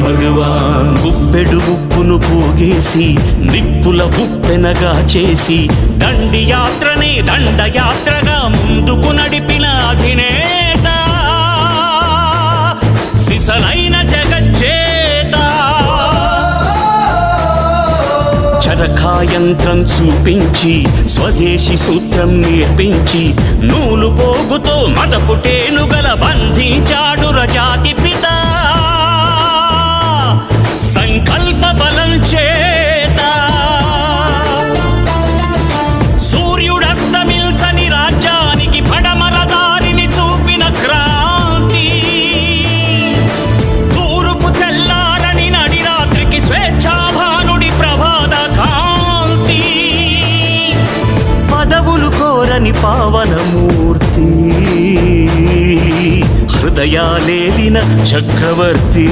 భగవాన్. గుప్పెడు ఉప్పును పోగేసి నిప్పుల ఉప్పెనగా చేసి దండి యాత్రనే దండయాత్రగా ముందుకు నడిపిన అధినేత, సిసలైన జగజ్జేత. చరఖాయంత్రం చూపించి స్వదేశీ సూత్రం నేర్పించి నూలు పోగుతో మదపుటేనుగల బంధించాడు రజాతి పిత. సంకల్ప బలం చేత సూర్యుడస్తమిల్చని రాజ్యానికి పడమర దారిని చూపిన క్రాంతి. తూర్పు తెల్లారని నడి రాత్రికి స్వేచ్ఛాభానుడి ప్రభాత కాంతి. పదవులు కోరని పావనమూర్తి, హృదయాలేలిన చక్రవర్తి.